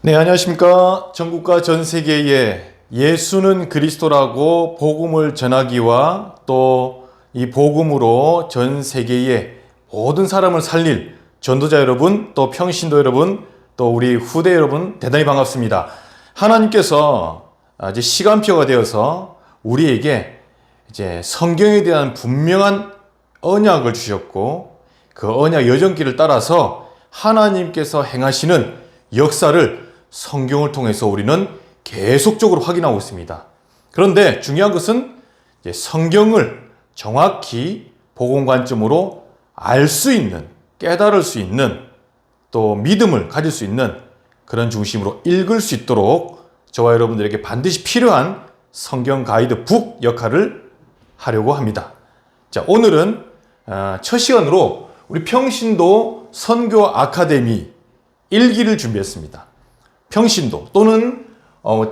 네, 안녕하십니까. 전국과 전 세계에 예수는 그리스도라고 복음을 전하기와 또 이 복음으로 전 세계의 모든 사람을 살릴 전도자 여러분, 또 평신도 여러분, 또 우리 후대 여러분 대단히 반갑습니다. 하나님께서 이제 시간표가 되어서 우리에게 이제 성경에 대한 분명한 언약을 주셨고, 그 언약 여정길을 따라서 하나님께서 행하시는 역사를 성경을 통해서 우리는 계속적으로 확인하고 있습니다. 그런데 중요한 것은 이제 성경을 정확히 복음 관점으로 알 수 있는, 깨달을 수 있는, 또 믿음을 가질 수 있는 그런 중심으로 읽을 수 있도록 저와 여러분들에게 반드시 필요한 성경 가이드 북 역할을 하려고 합니다. 자, 오늘은 첫 시간으로 우리 평신도 선교 아카데미 1기를 준비했습니다. 평신도 또는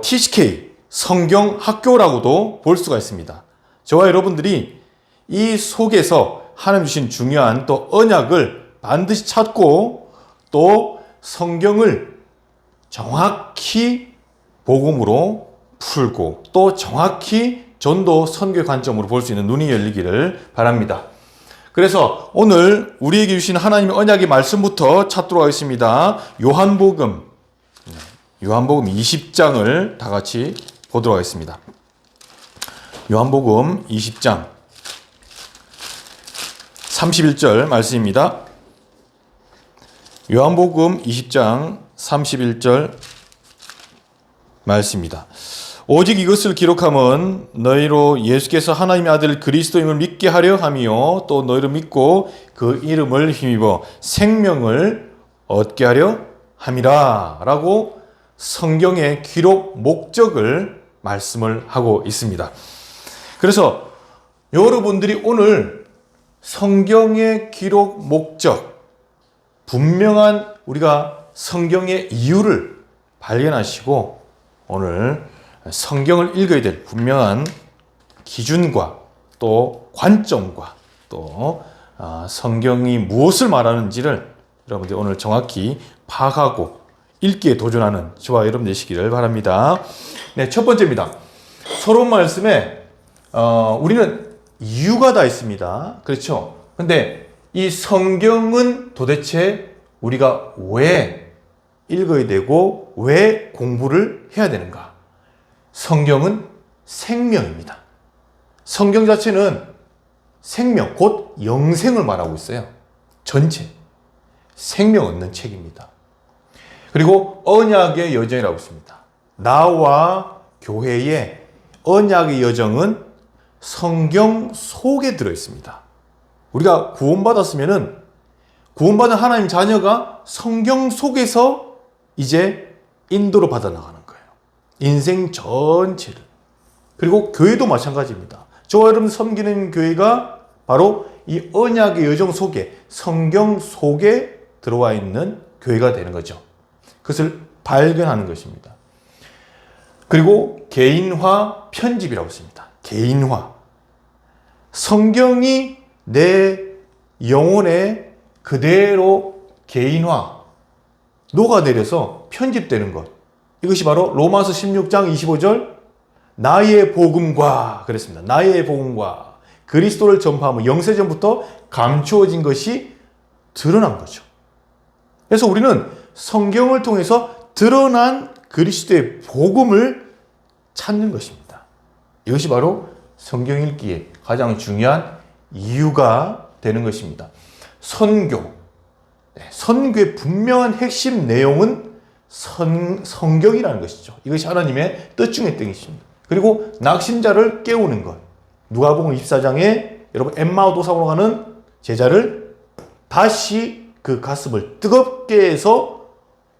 TCK 성경학교라고도 볼 수가 있습니다. 저와 여러분들이 이 속에서 하나님 주신 중요한 또 언약을 반드시 찾고 또 성경을 정확히 복음으로 풀고 또 정확히 전도 선교 관점으로 볼 수 있는 눈이 열리기를 바랍니다. 그래서 오늘 우리에게 주신 하나님의 언약의 말씀부터 찾도록 하겠습니다. 요한복음 20장을 다 같이 보도록 하겠습니다. 요한복음 20장 31절 말씀입니다. 요한복음 20장 31절 말씀입니다. 오직 이것을 기록함은 너희로 예수께서 하나님의 아들 그리스도임을 믿게 하려 함이요 또 너희를 믿고 그 이름을 힘입어 생명을 얻게 하려 함이라 라고 성경의 기록 목적을 말씀을 하고 있습니다. 그래서 여러분들이 오늘 성경의 기록 목적, 분명한 우리가 성경의 이유를 발견하시고 오늘 성경을 읽어야 될 분명한 기준과 또 관점과 또 성경이 무엇을 말하는지를 여러분들이 오늘 정확히 파악하고 읽기에 도전하는 저와 여러분 되시기를 바랍니다. 네, 첫 번째입니다. 서론 말씀에 우리는 이유가 다 있습니다. 그렇죠? 근데 이 성경은 도대체 우리가 왜 읽어야 되고 왜 공부를 해야 되는가? 성경은 생명입니다. 성경 자체는 생명, 곧 영생을 말하고 있어요. 전체. 생명 얻는 책입니다. 그리고 언약의 여정이라고 있습니다. 나와 교회의 언약의 여정은 성경 속에 들어있습니다. 우리가 구원받았으면은 구원받은 하나님 자녀가 성경 속에서 이제 인도를 받아나가는 거예요. 인생 전체를. 그리고 교회도 마찬가지입니다. 저와 여러분 섬기는 교회가 바로 이 언약의 여정 속에 성경 속에 들어와 있는 교회가 되는 거죠. 그것을 발견하는 것입니다. 그리고 개인화 편집이라고 했습니다. 개인화. 성경이 내 영혼에 그대로 개인화, 녹아내려서 편집되는 것. 이것이 바로 로마서 16장 25절 나의 복음과 그랬습니다. 나의 복음과 그리스도를 전파하며 영세전부터 감추어진 것이 드러난 거죠. 그래서 우리는 성경을 통해서 드러난 그리스도의 복음을 찾는 것입니다. 이것이 바로 성경 읽기에 가장 중요한 이유가 되는 것입니다. 선교의 분명한 핵심 내용은 성경이라는 것이죠. 이것이 하나님의 뜻 중의 뜻입니다. 그리고 낙심자를 깨우는 것. 누가복음 24장에 여러분 엠마오 도상으로 가는 제자를 다시 그 가슴을 뜨겁게 해서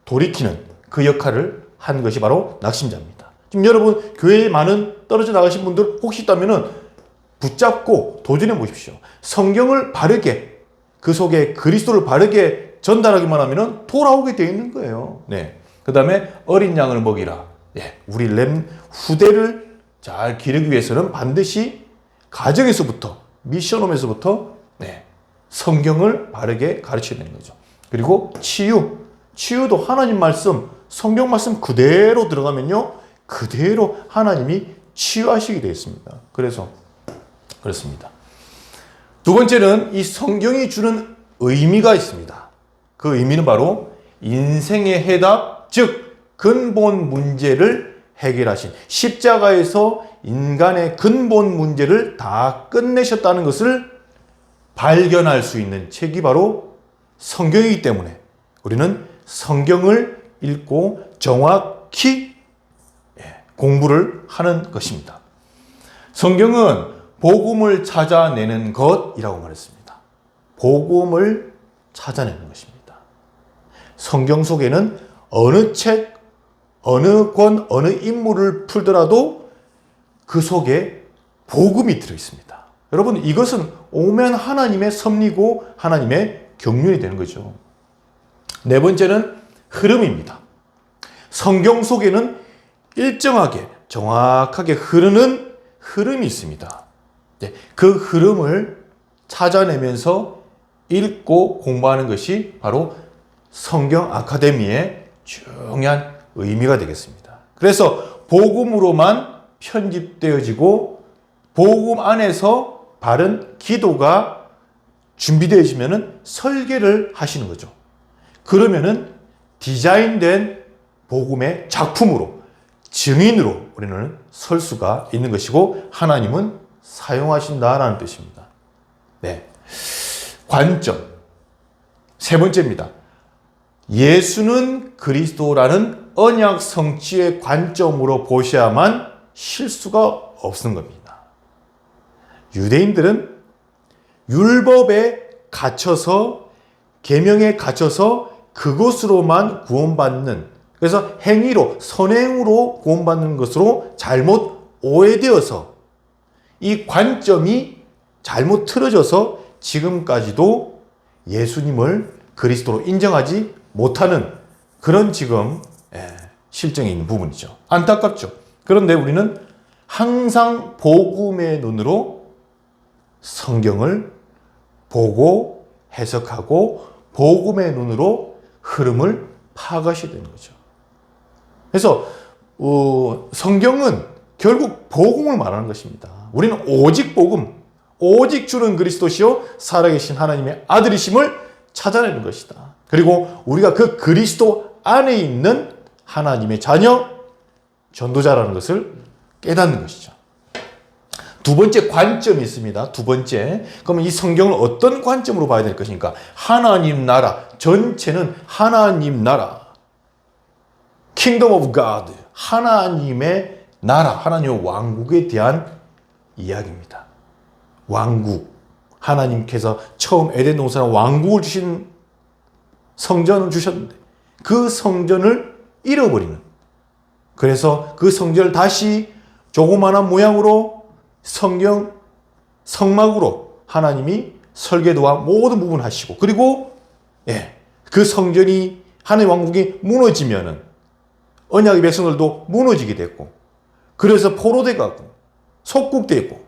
돌이키는 그 역할을 한 것이 바로 낙심자입니다. 지금 여러분 교회에 많은 떨어져 나가신 분들 혹시 있다면 붙잡고 도전해 보십시오. 성경을 바르게 그 속에 그리스도를 바르게 전달하기만 하면 돌아오게 되어 있는 거예요. 네. 그 다음에 어린 양을 먹이라. 네. 우리 후대를 잘 기르기 위해서는 반드시 가정에서부터 미션홈에서부터 성경을 바르게 가르쳐야 되는 거죠. 그리고 치유도 하나님 말씀 성경 말씀 그대로 들어가면요, 그대로 하나님이 치유하시게 되어 있습니다. 그래서 그렇습니다. 두 번째는 이 성경이 주는 의미가 있습니다. 그 의미는 바로 인생의 해답, 즉 근본 문제를 해결하신, 십자가에서 인간의 근본 문제를 다 끝내셨다는 것을 발견할 수 있는 책이 바로 성경이기 때문에 우리는 성경을 읽고 정확히 공부를 하는 것입니다. 성경은 복음을 찾아내는 것이라고 말했습니다. 복음을 찾아내는 것입니다. 성경 속에는 어느 책, 어느 권, 어느 인물을 풀더라도 그 속에 복음이 들어있습니다. 여러분, 이것은 오면 하나님의 섭리고 하나님의 경륜이 되는 거죠. 네 번째는 흐름입니다. 성경 속에는 일정하게 정확하게 흐르는 흐름이 있습니다. 그 흐름을 찾아내면서 읽고 공부하는 것이 바로 성경 아카데미의 중요한 의미가 되겠습니다. 그래서 복음으로만 편집되어지고 복음 안에서 바른 기도가 준비되어지면 설계를 하시는 거죠. 그러면은 디자인된 복음의 작품으로, 증인으로 우리는 설 수가 있는 것이고 하나님은 사용하신다라는 뜻입니다. 네. 관점. 세 번째입니다. 예수는 그리스도라는 언약 성취의 관점으로 보셔야만 실수가 없는 겁니다. 유대인들은 율법에 갇혀서, 계명에 갇혀서 그것으로만 구원받는, 그래서 행위로, 선행으로 구원받는 것으로 잘못 오해되어서 이 관점이 잘못 틀어져서 지금까지도 예수님을 그리스도로 인정하지 못하는 그런 지금 실정이 있는 부분이죠. 안타깝죠. 그런데 우리는 항상 복음의 눈으로 성경을 보고 해석하고 복음의 눈으로 흐름을 파악하셔야 되는 거죠. 그래서 성경은 결국 복음을 말하는 것입니다. 우리는 오직 복음, 오직 주는 그리스도시요 살아계신 하나님의 아들이심을 찾아내는 것이다. 그리고 우리가 그 그리스도 안에 있는 하나님의 자녀, 전도자라는 것을 깨닫는 것이죠. 두 번째 관점이 있습니다. 두 번째. 그러면 이 성경을 어떤 관점으로 봐야 될 것인가? 하나님 나라, 전체는 하나님 나라. Kingdom of God. 하나님의 나라, 하나님의 왕국에 대한 이야기입니다. 왕국. 하나님께서 처음 에덴 동산에 왕국을 주신 성전을 주셨는데 그 성전을 잃어버리는, 그래서 그 성전을 다시 조그마한 모양으로 성막으로 하나님이 설계도와 모든 부분을 하시고, 그리고 그 성전이 하나님의 왕국이 무너지면은 언약의 백성들도 무너지게 됐고, 그래서 포로돼 가고 속국되고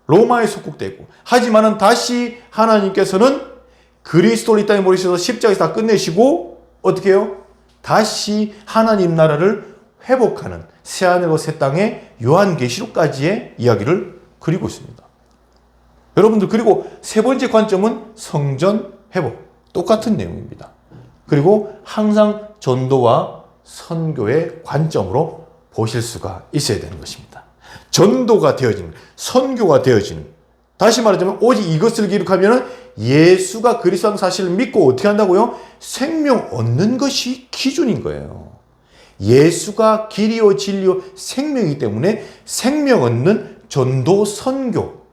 로마에 속국되고, 하지만은 다시 하나님께서는 그리스도를 이 땅에 모시셔서 십자가에서 다 끝내시고 어떻게 해요? 다시 하나님 나라를 회복하는 새하늘과 새 땅의 요한계시록까지의 이야기를 그리고 있습니다. 여러분들, 그리고 세 번째 관점은 성전 회복. 똑같은 내용입니다. 그리고 항상 전도와 선교의 관점으로 보실 수가 있어야 되는 것입니다. 전도가 되어지는, 선교가 되어지는, 다시 말하자면 오직 이것을 기록하면 예수가 그리스도라는 사실을 믿고 어떻게 한다고요? 생명 얻는 것이 기준인 거예요. 예수가 길이요 진리요 생명이기 때문에 생명 얻는 전도 선교,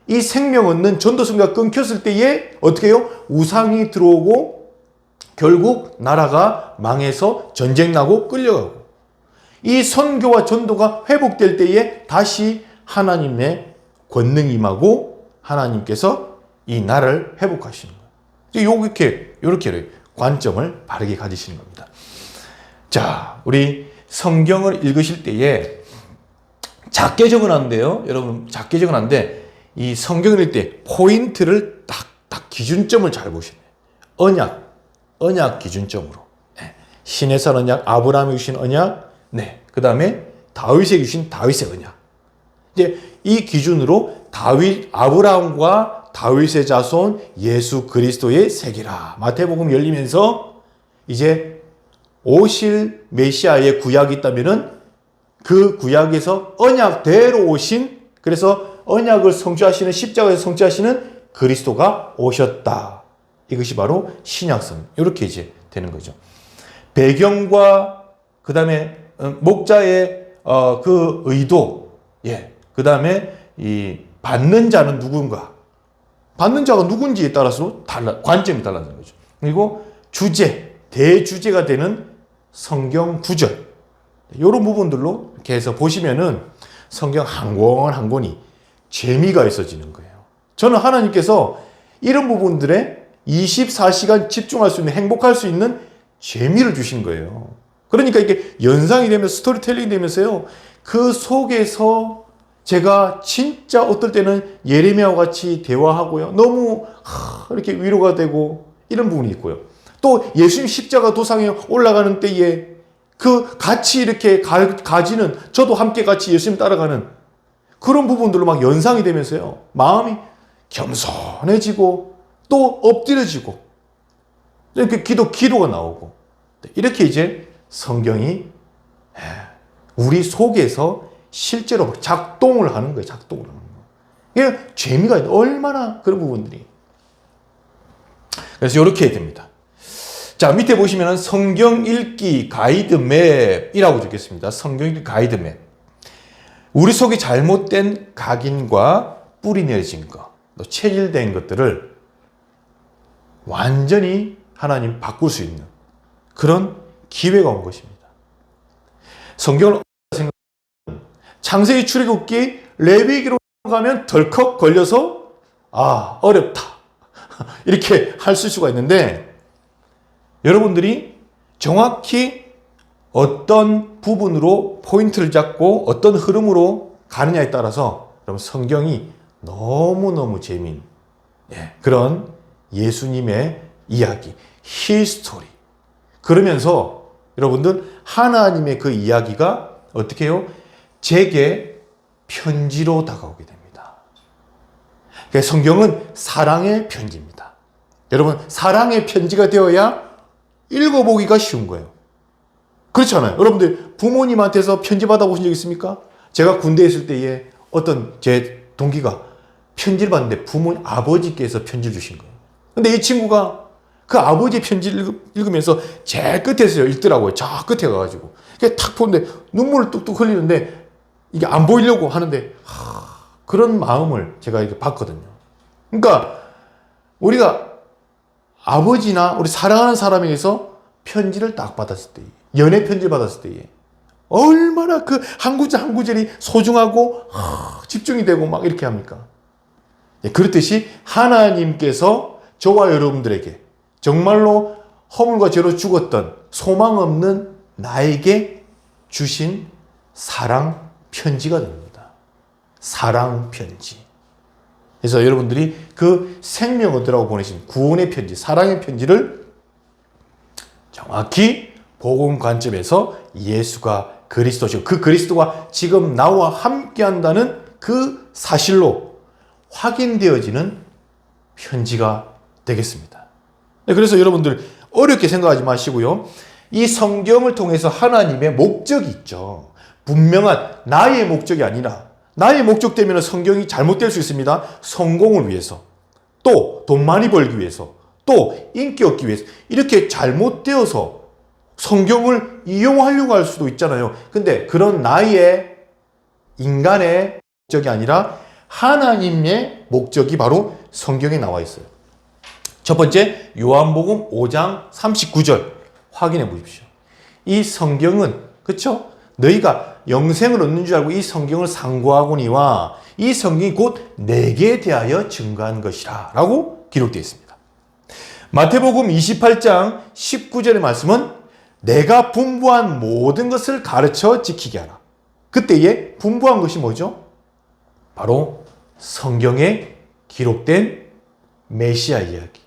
이 생명 얻는 전도 선교가 끊겼을 때에 어떻게 해요? 우상이 들어오고 결국 나라가 망해서 전쟁 나고 끌려가고, 이 선교와 전도가 회복될 때에 다시 하나님의 권능이 임하고 하나님께서 이 나라를 회복하시는 거예요. 이렇게 관점을 바르게 가지시는 겁니다. 자, 우리 성경을 읽으실 때에 작게 적어놨는데요. 여러분, 작게 적어놨는데 이 성경을 읽을 때 포인트를 딱 기준점을 잘 보시네요. 언약 기준점으로. 신에서 언약, 아브라함이 주신 언약, 네. 그 다음에 다윗에게 주신 다윗의 언약. 이제 이 기준으로 아브라함과 다윗의 자손 예수 그리스도의 세계라. 마태복음 열리면서 이제 오실 메시아의 구약이 있다면은 그 구약에서 언약대로 오신, 그래서 언약을 성취하시는, 십자가에서 성취하시는 그리스도가 오셨다. 이것이 바로 신약성. 이렇게 이제 되는 거죠. 배경과 그 다음에 목자의 그 의도, 예, 그 다음에 이 받는 자는 누군가, 받는 자가 누군지에 따라서 관점이 달라지는 거죠. 그리고 주제, 대주제가 되는 성경 구절, 이런 부분들로 이렇게 해서 보시면은 성경 한 권 한 권이 재미가 있어지는 거예요. 저는 하나님께서 이런 부분들에 24시간 집중할 수 있는, 행복할 수 있는 재미를 주신 거예요. 그러니까 이게 연상이 되면서 스토리텔링이 되면서요, 그 속에서 제가 진짜 어떨 때는 예레미야와 같이 대화하고요, 너무 이렇게 위로가 되고 이런 부분이 있고요. 또 예수님 십자가 도상에 올라가는 때에 그 같이 이렇게 가지는, 저도 함께 같이 예수님 따라가는 그런 부분들로 막 연상이 되면서요, 마음이 겸손해지고 또 엎드려지고 이렇게 기도가 나오고, 이렇게 이제 성경이 우리 속에서 실제로 작동을 하는 거예요. 작동을 하는 거예요. 이게 재미가 있는, 얼마나 그런 부분들이. 그래서 이렇게 됩니다. 자, 밑에 보시면 성경 읽기 가이드맵이라고 적혔습니다. 성경 읽기 가이드맵. 우리 속에 잘못된 각인과 뿌리 내려진 것, 또 체질된 것들을 완전히 하나님 바꿀 수 있는 그런 기회가 온 것입니다. 성경을 생각하면 창세기, 출애굽기, 레위기로 가면 덜컥 걸려서 어렵다 이렇게 할 수가 있는데, 여러분들이 정확히 어떤 부분으로 포인트를 잡고 어떤 흐름으로 가느냐에 따라서 여러분 성경이 너무너무 재미있는 그런 예수님의 이야기, 히스토리. 그러면서 여러분들 하나님의 그 이야기가 어떻게 해요? 제게 편지로 다가오게 됩니다. 그러니까 성경은 사랑의 편지입니다. 여러분, 사랑의 편지가 되어야 읽어보기가 쉬운 거예요. 그렇잖아요. 여러분들 부모님한테서 편지 받아보신 적 있습니까? 제가 군대에 있을 때에 어떤 제 동기가 편지를 받는데 아버지께서 편지를 주신 거예요. 근데 이 친구가 그 아버지 편지를 읽으면서 제일 끝에서 읽더라고요. 저 끝에 가가지고. 탁 보는데 눈물을 뚝뚝 흘리는데 이게 안 보이려고 하는데 그런 마음을 제가 이렇게 봤거든요. 그러니까 우리가 아버지나 우리 사랑하는 사람에게서 편지를 딱 받았을 때, 연애 편지를 받았을 때에 얼마나 그 한 구절 한 구절이 소중하고 집중이 되고 막 이렇게 합니까? 그렇듯이 하나님께서 저와 여러분들에게 정말로 허물과 죄로 죽었던 소망 없는 나에게 주신 사랑 편지가 됩니다. 사랑 편지. 그래서 여러분들이 그 생명 얻으라고 보내신 구원의 편지, 사랑의 편지를 정확히 복음 관점에서 예수가 그리스도시고 그 그리스도가 지금 나와 함께 한다는 그 사실로 확인되어지는 편지가 되겠습니다. 그래서 여러분들 어렵게 생각하지 마시고요. 이 성경을 통해서 하나님의 목적이 있죠. 분명한 나의 목적이 아니라, 나의 목적 때문에 성경이 잘못될 수 있습니다. 성공을 위해서, 또 돈 많이 벌기 위해서, 또 인기 얻기 위해서 이렇게 잘못되어서 성경을 이용하려고 할 수도 있잖아요. 근데 그런 나의 인간의 목적이 아니라 하나님의 목적이 바로 성경에 나와 있어요. 첫 번째, 요한복음 5장 39절 확인해 보십시오. 이 성경은, 그쵸? 너희가 영생을 얻는 줄 알고 이 성경을 상고하거니와 이 성경이 곧 내게 대하여 증거한 것이라 라고 기록되어 있습니다. 마태복음 28장 19절의 말씀은 내가 분부한 모든 것을 가르쳐 지키게 하라. 그때에 분부한 것이 뭐죠? 바로 성경에 기록된 메시아 이야기,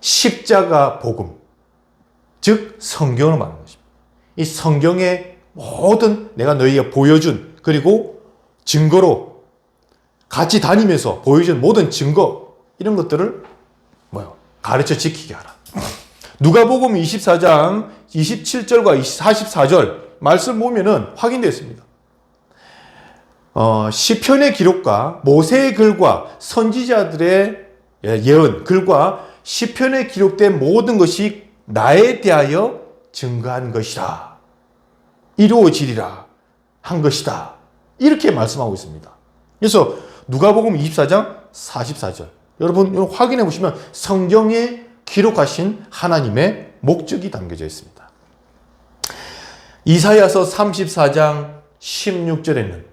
십자가 복음, 즉 성경을 말하는 것입니다. 이 성경의 모든 내가 너희에게 보여준 그리고 증거로 같이 다니면서 보여준 모든 증거 이런 것들을 가르쳐 지키게 하라. 누가복음 24장 27절과 44절 말씀 보면은 확인됐습니다. 시편의 기록과 모세의 글과 선지자들의 예언 글과 시편에 기록된 모든 것이 나에 대하여 증거한 것이다. 이루어지리라 한 것이다. 이렇게 말씀하고 있습니다. 그래서 누가복음 24장 44절 여러분 확인해 보시면 성경에 기록하신 하나님의 목적이 담겨져 있습니다. 이사야서 34장 16절에는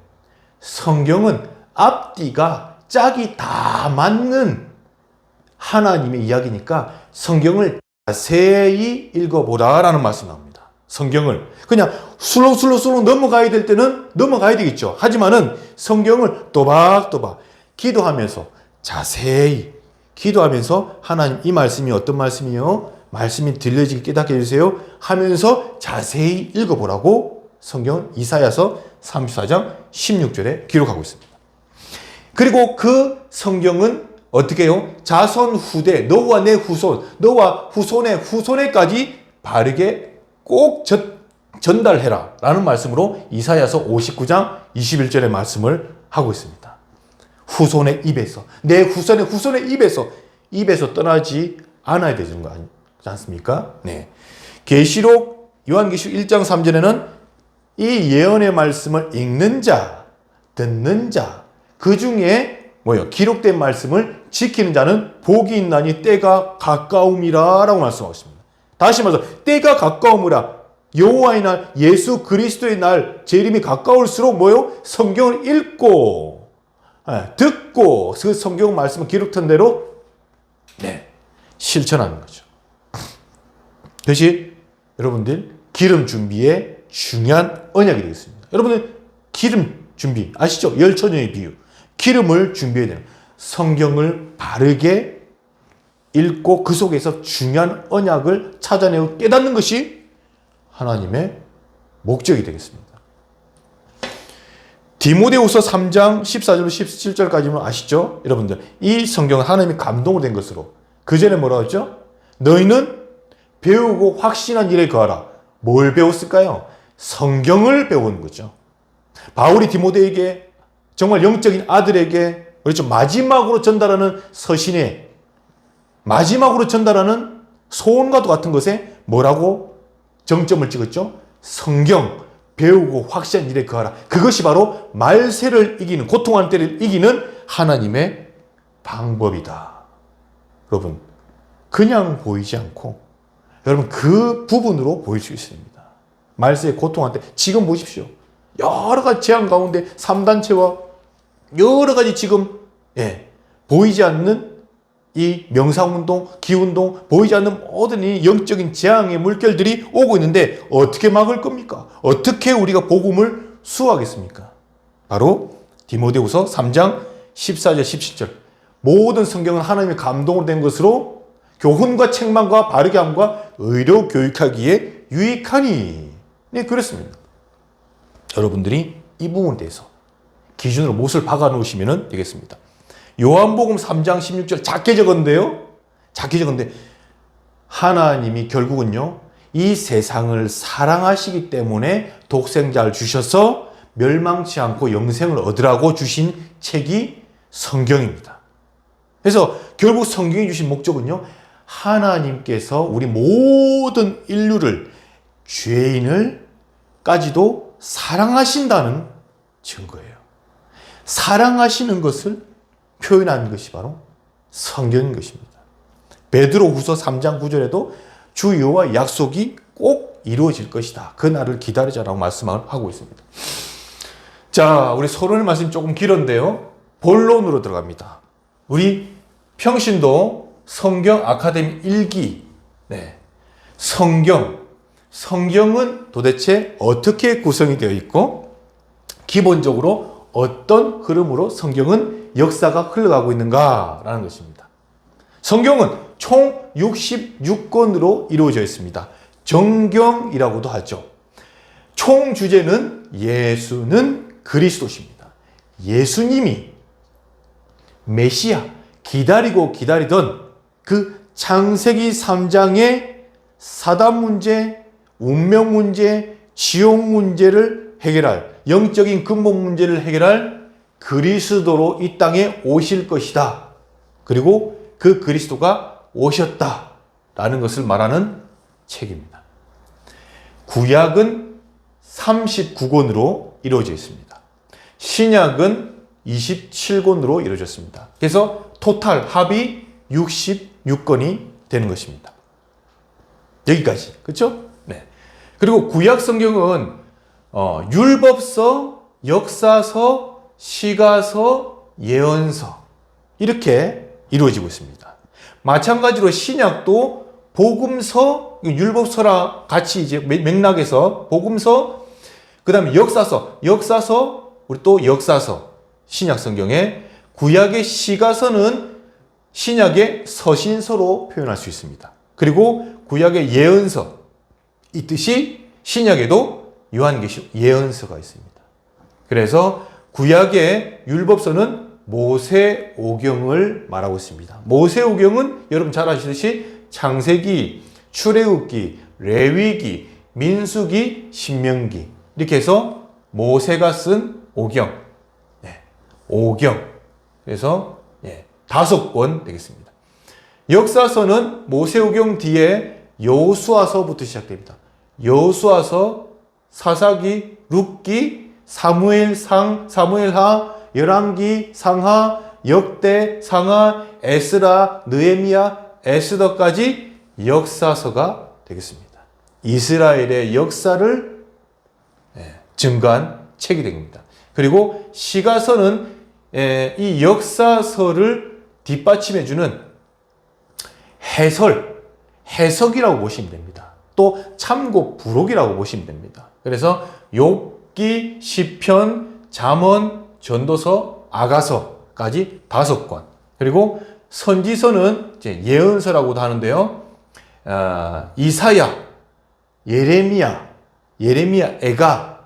성경은 앞뒤가 짝이 다 맞는 하나님의 이야기니까 성경을 자세히 읽어보라라는 말씀이 나옵니다. 성경을 그냥 술렁술렁 넘어가야 될 때는 넘어가야 되겠죠. 하지만은 성경을 또박또박 기도하면서 자세히 기도하면서 하나님 이 말씀이 어떤 말씀이요? 말씀이 들려지게 깨닫게 해주세요 하면서 자세히 읽어보라고 성경은 이사야서 34장 16절에 기록하고 있습니다. 그리고 그 성경은 어떻게 해요? 자손 후대 너와 내 후손 너와 후손의 후손에까지 바르게 꼭 전달해라 라는 말씀으로 이사야서 59장 21절의 말씀을 하고 있습니다. 후손의 입에서 내 후손의 후손의 입에서 떠나지 않아야 되는 거 아니지 않습니까? 네. 계시록 요한계시록 1장 3절에는 이 예언의 말씀을 읽는 자, 듣는 자, 그 중에 기록된 말씀을 지키는 자는 복이 있나니 때가 가까움이라 라고 말씀하고 있습니다. 다시 말해서 때가 가까움이라 여호와의 날 예수 그리스도의 날 재림이 가까울수록 성경을 읽고 듣고 그 성경 말씀을 기록한 대로 실천하는 거죠. 그것이 여러분들 기름 준비의 중요한 언약이 되겠습니다. 여러분들 기름 준비 아시죠? 열처녀의 비유. 기름을 준비해야 돼요. 성경을 바르게 읽고 그 속에서 중요한 언약을 찾아내고 깨닫는 것이 하나님의 목적이 되겠습니다. 디모데후서 3장 14절로 17절까지는 아시죠? 여러분들 이 성경은 하나님이 감동으로 된 것으로 그 전에 뭐라고 했죠? 너희는 배우고 확신한 일에 거하라. 뭘 배웠을까요? 성경을 배운 거죠. 바울이 디모데에게 정말 영적인 아들에게 그렇죠. 마지막으로 전달하는 서신에 마지막으로 전달하는 소원과도 같은 것에 뭐라고 정점을 찍었죠? 성경 배우고 확실한 일에 거하라. 그것이 바로 말세를 이기는 고통하는 때를 이기는 하나님의 방법이다. 여러분 그냥 보이지 않고 여러분 그 부분으로 보일 수 있습니다. 말세의 고통할 때 지금 보십시오. 여러 가지 재앙 가운데 3단체와 여러 가지 지금 보이지 않는 이 명상운동, 기운동, 보이지 않는 모든 이 영적인 재앙의 물결들이 오고 있는데 어떻게 막을 겁니까? 어떻게 우리가 복음을 수호하겠습니까? 바로 디모데후서 3장 14절 17절 모든 성경은 하나님의 감동으로 된 것으로 교훈과 책망과 바르게 함과 의로 교육하기에 유익하니 그렇습니다. 여러분들이 이 부분에 대해서 기준으로 못을 박아 놓으시면 되겠습니다. 요한복음 3장 16절 작게 적었는데요. 작게 적었는데 하나님이 결국은요. 이 세상을 사랑하시기 때문에 독생자를 주셔서 멸망치 않고 영생을 얻으라고 주신 책이 성경입니다. 그래서 결국 성경이 주신 목적은요. 하나님께서 우리 모든 인류를 죄인을 까지도 사랑하신다는 증거예요. 사랑하시는 것을 표현한 것이 바로 성경인 것입니다. 베드로후서 3장 9절에도 주 여호와의 약속이 꼭 이루어질 것이다. 그 날을 기다리자라고 말씀하고 있습니다. 자, 우리 서론의 말씀이 조금 길었는데요. 본론으로 들어갑니다. 우리 평신도 성경 아카데미 1기 성경은 도대체 어떻게 구성이 되어 있고 기본적으로 어떤 흐름으로 성경은 역사가 흘러가고 있는가라는 것입니다. 성경은 총 66권으로 이루어져 있습니다. 정경이라고도 하죠. 총 주제는 예수는 그리스도십니다. 예수님이 메시아, 기다리고 기다리던 그 창세기 3장의 사단 문제, 운명 문제, 지옥 문제를 해결할, 영적인 근본 문제를 해결할 그리스도로 이 땅에 오실 것이다. 그리고 그 그리스도가 오셨다라는 것을 말하는 책입니다. 구약은 39권으로 이루어져 있습니다. 신약은 27권으로 이루어졌습니다. 그래서 토탈 합이 66권이 되는 것입니다. 여기까지. 그렇죠? 네. 그리고 구약 성경은 율법서, 역사서, 시가서, 예언서 이렇게 이루어지고 있습니다. 마찬가지로 신약도 복음서, 율법서랑 같이 이제 맥락에서 복음서, 그 다음에 역사서, 우리 또 역사서, 신약 성경에 구약의 시가서는 신약의 서신서로 표현할 수 있습니다. 그리고 구약의 예언서, 이 뜻이 신약에도 요한계시록 예언서가 있습니다. 그래서 구약의 율법서는 모세오경을 말하고 있습니다. 모세오경은 여러분 잘 아시듯이 창세기, 출애굽기, 레위기, 민수기, 신명기 이렇게 해서 모세가 쓴 오경, 오경. 그래서 5권 되겠습니다. 역사서는 모세오경 뒤에 여호수아서부터 시작됩니다. 여호수아서, 사사기, 룻기, 사무엘상, 사무엘하, 열왕기, 상하, 역대, 상하, 에스라, 느헤미야, 에스더까지 역사서가 되겠습니다. 이스라엘의 역사를 증거한 책이 됩니다. 그리고 시가서는 이 역사서를 뒷받침해주는 해석이라고 보시면 됩니다. 또 참고 부록이라고 보시면 됩니다. 그래서 욥기, 시편, 잠언, 전도서, 아가서까지 5권. 그리고 선지서는 이제 예언서라고도 하는데요. 이사야, 예레미야, 에가,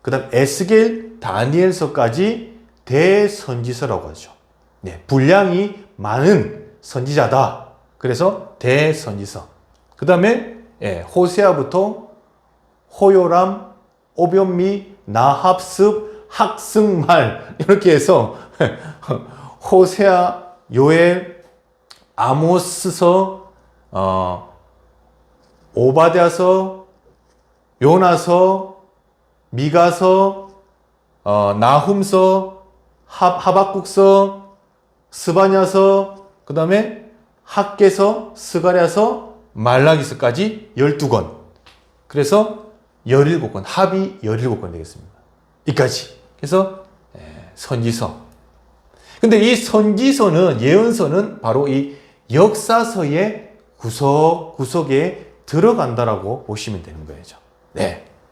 그다음 에스겔, 다니엘서까지 대선지서라고 하죠. 분량이 많은 선지자다. 그래서 대선지서. 그 다음에 호세아부터 호요람, 오변미, 나합습, 학승말 이렇게 해서 호세아, 요엘, 아모스서, 오바댜서, 요나서, 미가서, 나훔서, 하박국서, 스바냐서, 그 다음에 학개서, 스가랴서, 말라기서까지 12권. 그래서 17권, 합이 17권 되겠습니다. 이까지. 그래서 선지서. 근데 이 선지서는, 예언서는 바로 이 역사서의 구석구석에 들어간다라고 보시면 되는 거죠.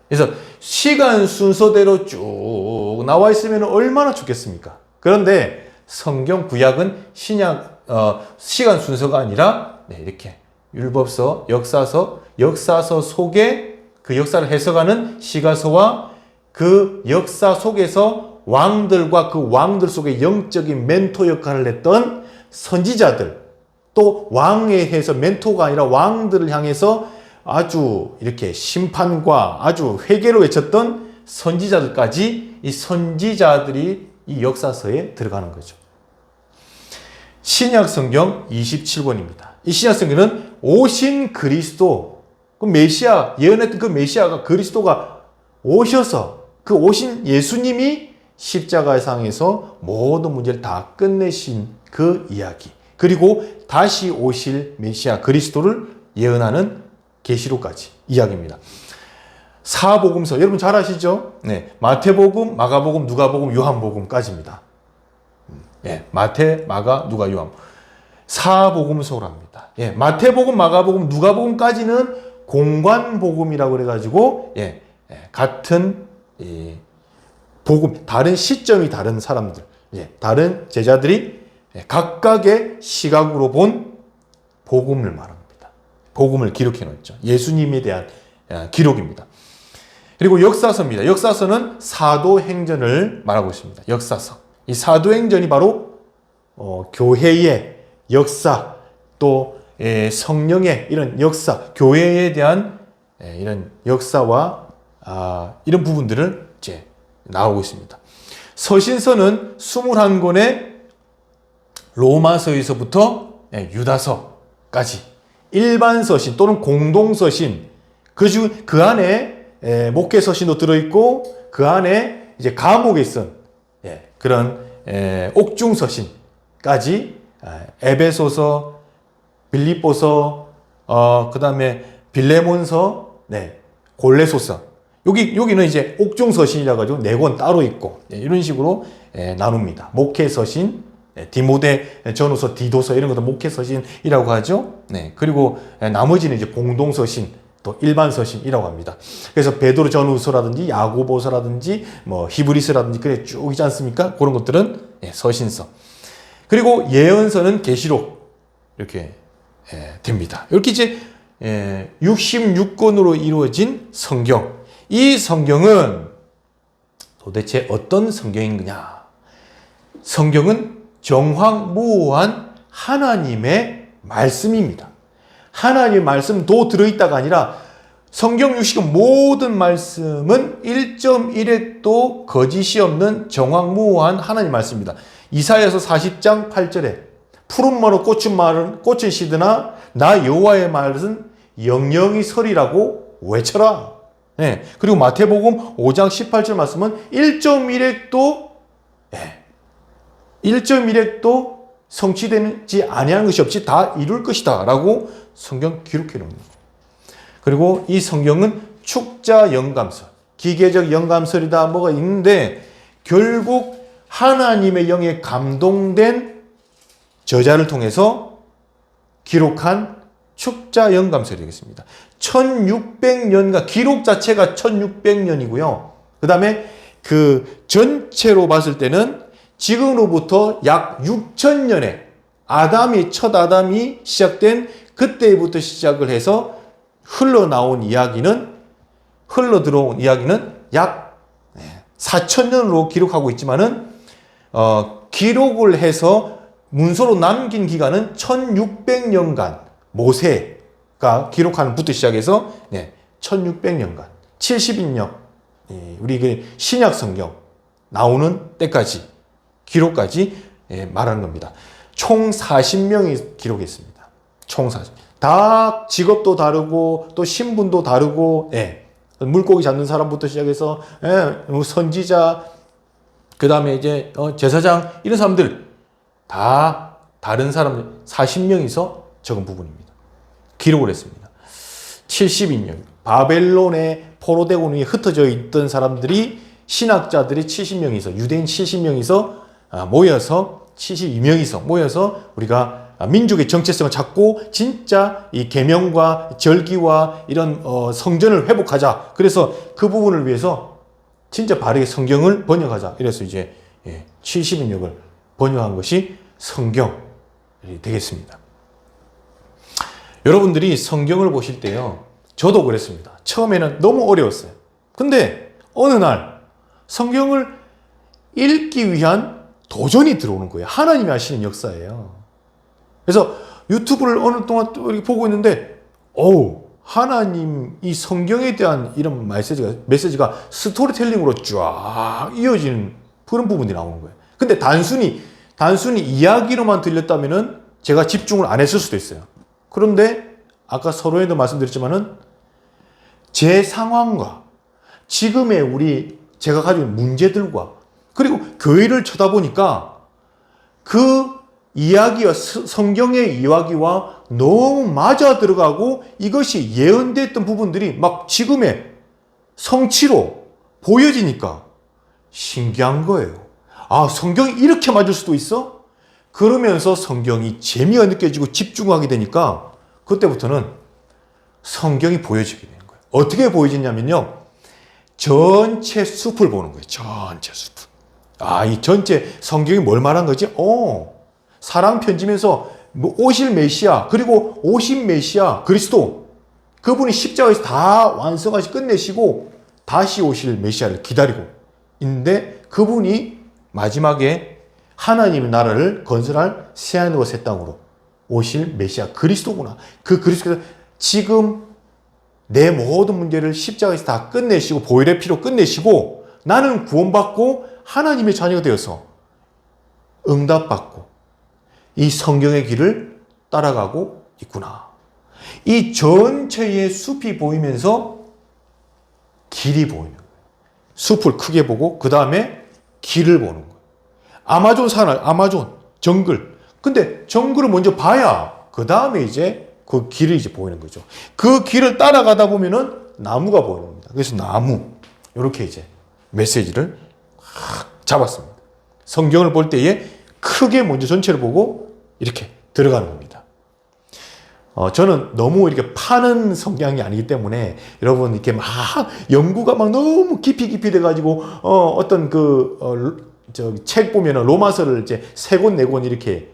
그래서 시간 순서대로 쭉 나와 있으면 얼마나 좋겠습니까? 그런데 성경 구약은 시간 순서가 아니라 이렇게 율법서, 역사서 속에 그 역사를 해석하는 시가서와 그 역사 속에서 왕들과 그 왕들 속에 영적인 멘토 역할을 했던 선지자들, 또 왕에 해서 멘토가 아니라 왕들을 향해서 아주 이렇게 심판과 아주 회개로 외쳤던 선지자들까지 이 선지자들이 이 역사서에 들어가는 거죠. 신약 성경 27권입니다. 이 신약 성경은 오신 그리스도, 그 메시아, 예언했던 그 메시아가 그리스도가 오셔서 그 오신 예수님이 십자가상에서 모든 문제를 다 끝내신 그 이야기, 그리고 다시 오실 메시아 그리스도를 예언하는 계시록까지 이야기입니다. 사복음서 여러분 잘 아시죠? 마태복음, 마가복음, 누가복음, 요한복음까지입니다. 마태, 마가, 누가, 요한. 사복음서로 합니다. 마태복음, 마가복음, 누가복음까지는 공관복음이라고 그래가지고 같은 복음, 다른 시점이 다른 사람들, 다른 제자들이 각각의 시각으로 본 복음을 말합니다. 복음을 기록해 놓았죠. 예수님에 대한 기록입니다. 그리고 역사서입니다. 역사서는 사도행전을 말하고 있습니다. 역사서. 이 사도행전이 바로 교회의 역사, 또 성령의 이런 역사, 교회에 대한 이런 역사와 이런 부분들을 이제 나오고 있습니다. 서신서는 21권의 로마서에서부터 유다서까지 일반 서신 또는 공동 서신, 그 안에 목회 서신도 들어있고 그 안에 이제 감옥에 있은 그런 옥중 서신까지 에베소서, 빌립보서, 그 다음에 빌레몬서, 골레소서. 여기는 이제 옥중 서신이라 가지고 4권 따로 있고 이런 식으로 나눕니다. 목회 서신, 디모데 전후서, 디도서 이런 것도 목회 서신이라고 하죠. 그리고 나머지는 이제 공동 서신, 또 일반 서신이라고 합니다. 그래서 베드로 전후서라든지 야고보서라든지 뭐 히브리서라든지 그래 쭉 있지 않습니까? 그런 것들은 서신서. 그리고 예언서는 계시록 이렇게 됩니다. 이렇게 이제 66권으로 이루어진 성경. 이 성경은 도대체 어떤 성경인 거냐? 성경은 정황무오한 하나님의 말씀입니다. 하나님의 말씀도 들어있다가 아니라 성경 60권 모든 말씀은 1.1획도 거짓이 없는 정황무오한 하나님의 말씀입니다. 이사야서 40장 8절에 푸른 머루 꽃은 시드나 나 여호와의 말은 영영이 서리라고 외쳐라. 그리고 마태복음 5장 18절 말씀은 1.1획도 성취되지 아니하는 것이 없이 다 이룰 것이다 라고 성경 기록해 놓습니다. 그리고 이 성경은 축자 영감설, 기계적 영감설이다 뭐가 있는데 결국 하나님의 영에 감동된 저자를 통해서 기록한 축자 영감설이 되겠습니다. 1600년가 기록 자체가 1600년이고요. 그 다음에 그 전체로 봤을 때는 지금으로부터 약 6000년에 첫 아담이 시작된 그때부터 시작을 해서 흘러들어온 이야기는 약 4000년으로 기록하고 있지만은 기록을 해서 문서로 남긴 기간은 1600년간 모세가 기록하는 부터 시작해서 1600년간 70인역 우리 그 신약 성경 나오는 때까지 기록까지 말하는 겁니다. 총 40명이 기록했습니다. 총 40. 다 직업도 다르고 또 신분도 다르고 물고기 잡는 사람부터 시작해서 선지자 그 다음에 이제 제사장 이런 사람들 다 다른 사람들 40명이서 적은 부분입니다. 기록을 했습니다. 70인역 바벨론에 포로되고 흩어져 있던 사람들이 신학자들이 70명이서 유대인 70명이서 모여서 72명이서 모여서 우리가 민족의 정체성을 찾고 진짜 이 계명과 절기와 이런 성전을 회복하자. 그래서 그 부분을 위해서 진짜 바르게 성경을 번역하자. 이래서 이제 70인역을 번역한 것이 성경이 되겠습니다. 여러분들이 성경을 보실 때요. 저도 그랬습니다. 처음에는 너무 어려웠어요. 근데 어느 날 성경을 읽기 위한 도전이 들어오는 거예요. 하나님이 하시는 역사예요. 그래서 유튜브를 어느 동안 또 이렇게 보고 있는데 하나님 이 성경에 대한 이런 메시지가 스토리텔링으로 쫙 이어지는 그런 부분이 나오는 거예요. 근데 단순히 이야기로만 들렸다면은 제가 집중을 안 했을 수도 있어요. 그런데 아까 서론에도 말씀드렸지만은 제 상황과 지금의 제가 가지고 있는 문제들과 그리고 교회를 쳐다보니까 그 이야기와 성경의 이야기와 너무 맞아 들어가고 이것이 예언됐던 부분들이 막 지금의 성취로 보여지니까 신기한 거예요. 성경이 이렇게 맞을 수도 있어? 그러면서 성경이 재미가 느껴지고 집중하게 되니까 그때부터는 성경이 보여지게 되는 거예요. 어떻게 보여지냐면요. 전체 숲을 보는 거예요. 전체 숲을. 이 전체 성경이 뭘 말한 거지? 사랑 편지면서 뭐 오실 메시아, 그리고 오신 메시아 그리스도, 그분이 십자가에서 다 완성하시 끝내시고 다시 오실 메시아를 기다리고 있는데, 그분이 마지막에 하나님의 나라를 건설할 새하늘과 새 땅으로 오실 메시아 그리스도구나. 그 그리스도께서 지금 내 모든 문제를 십자가에서 다 끝내시고 보혈의 피로 끝내시고 나는 구원받고 하나님의 자녀가 되어서 응답받고 이 성경의 길을 따라가고 있구나. 이 전체의 숲이 보이면서 길이 보이는 거예요. 숲을 크게 보고 그 다음에 길을 보는 거예요. 아마존 산을, 아마존 정글. 근데 정글을 먼저 봐야 그 다음에 이제 그 길이 이제 보이는 거죠. 그 길을 따라가다 보면은 나무가 보이는 겁니다. 그래서 나무, 이렇게 이제 메시지를 잡았습니다. 성경을 볼 때에 크게 먼저 전체를 보고 이렇게 들어가는 겁니다. 저는 너무 이렇게 파는 성향이 아니기 때문에 여러분 이렇게 막 연구가 막 너무 깊이 돼가지고 어떤 책 보면은 로마서를 이제 3권 4권 이렇게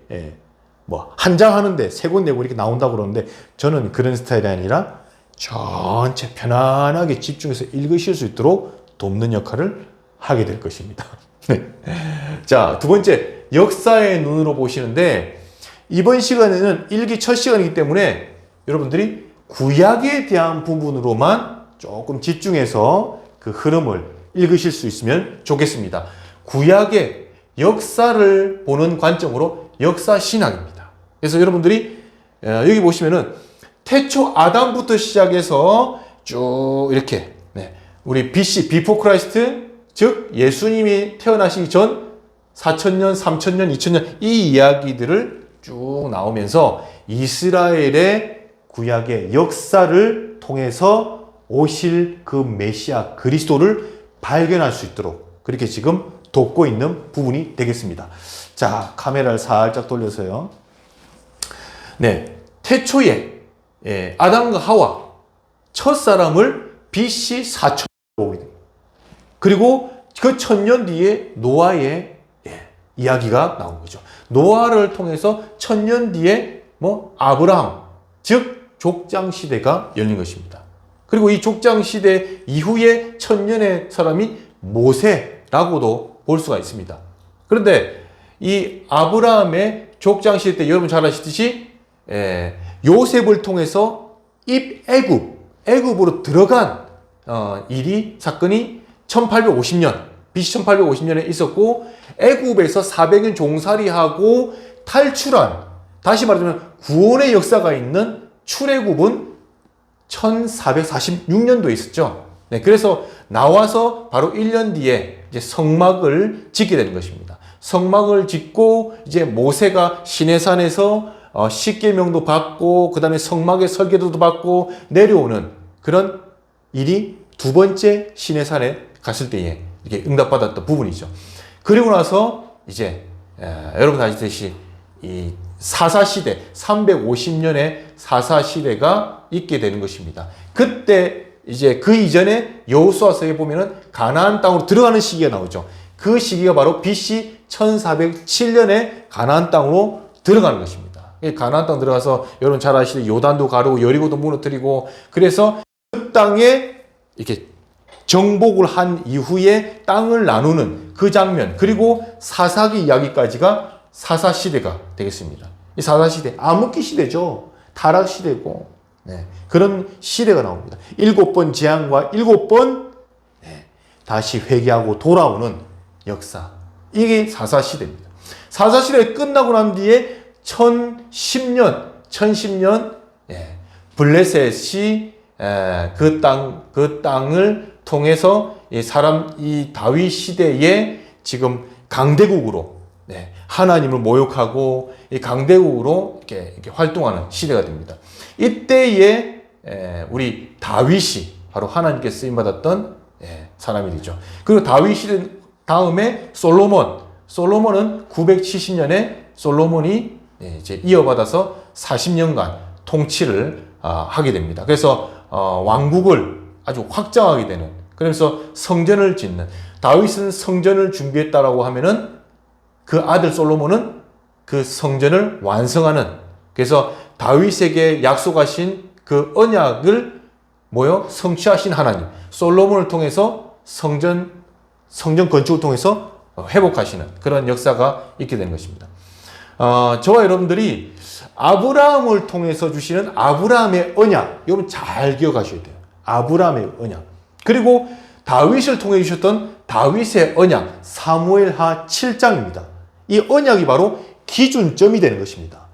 뭐 한 장 하는데 3권 4권 이렇게 나온다고 그러는데, 저는 그런 스타일이 아니라 전체 편안하게 집중해서 읽으실 수 있도록 돕는 역할을 하게 될 것입니다. 자, 두 번째, 역사의 눈으로 보시는데, 이번 시간에는 일기 첫 시간이기 때문에 여러분들이 구약에 대한 부분으로만 조금 집중해서 그 흐름을 읽으실 수 있으면 좋겠습니다. 구약의 역사를 보는 관점으로 역사 신학입니다. 그래서 여러분들이 여기 보시면은 태초 아담부터 시작해서 쭉 이렇게 우리 BC, 비포 크라이스트, 즉 예수님이 태어나시기 전 4,000년, 3,000년, 2,000년 이 이야기들을 쭉 나오면서 이스라엘의 구약의 역사를 통해서 오실 그 메시아 그리스도를 발견할 수 있도록 그렇게 지금 돕고 있는 부분이 되겠습니다. 자, 카메라를 살짝 돌려서요. 태초에 아담과 하와 첫사람을 BC 4,000년 보게 됩니다. 그리고 그 1,000년 뒤에 노아의 이야기가 나온 거죠. 노아를 통해서 1,000년 뒤에 아브라함, 즉 족장 시대가 열린 것입니다. 그리고 이 족장 시대 이후에 1,000년의 사람이 모세라고도 볼 수가 있습니다. 그런데 이 아브라함의 족장 시대 때 여러분 잘 아시듯이 요셉을 통해서 애굽으로 들어간 사건이 1850년 BC 1850년에 있었고, 애굽에서 400년 종살이하고 탈출한, 다시 말하자면 구원의 역사가 있는 출애굽은 1446년도에 있었죠. 그래서 나와서 바로 1년 뒤에 이제 성막을 짓게 되는 것입니다. 성막을 짓고 이제 모세가 시내산에서 십계명도 받고 그 다음에 성막의 설계도도 받고 내려오는 그런 일이 두 번째 시내산에 갔을 때에 이렇게 응답받았던 부분이죠. 그리고 나서 이제 여러분 아시듯이 이 사사시대 350년의 사사시대가 있게 되는 것입니다. 그때 이제 그 이전에 여호수아서에 보면은 가나안 땅으로 들어가는 시기가 나오죠. 그 시기가 바로 BC 1407년에 가나안 땅으로 들어가는 것입니다. 가나안 땅 들어가서 여러분 잘 아시듯이 요단도 가르고 여리고도 무너뜨리고, 그래서 그 땅에 이렇게 정복을 한 이후에 땅을 나누는 그 장면, 그리고 사사기 이야기까지가 사사시대가 되겠습니다. 이 사사시대, 암흑기 시대죠. 타락시대고, 그런 시대가 나옵니다. 7번 재앙과 7번 다시 회개하고 돌아오는 역사. 이게 사사시대입니다. 사사시대가 끝나고 난 뒤에 1010년, 블레셋이 그 땅을 통해서 이 다윗 시대에 지금 강대국으로 하나님을 모욕하고 이 강대국으로 이렇게 활동하는 시대가 됩니다. 이때에 우리 다윗이 바로 하나님께 쓰임 받았던 사람이 되죠. 그리고 다윗 시대 다음에 솔로몬은 970년에 솔로몬이 이제 이어받아서 40년간 통치를 하게 됩니다. 그래서 왕국을 아주 확장하게 되는, 그래서 성전을 짓는, 다윗은 성전을 준비했다라고 하면은 그 아들 솔로몬은 그 성전을 완성하는 그래서 다윗에게 약속하신 그 언약을 성취하신 하나님, 솔로몬을 통해서 성전 건축을 통해서 회복하시는 그런 역사가 있게 되는 것입니다. 저와 여러분들이 아브라함을 통해서 주시는 아브라함의 언약, 여러분 잘 기억하셔야 돼요. 아브라함의 언약. 그리고 다윗을 통해 주셨던 다윗의 언약, 사무엘하 7장입니다. 이 언약이 바로 기준점이 되는 것입니다.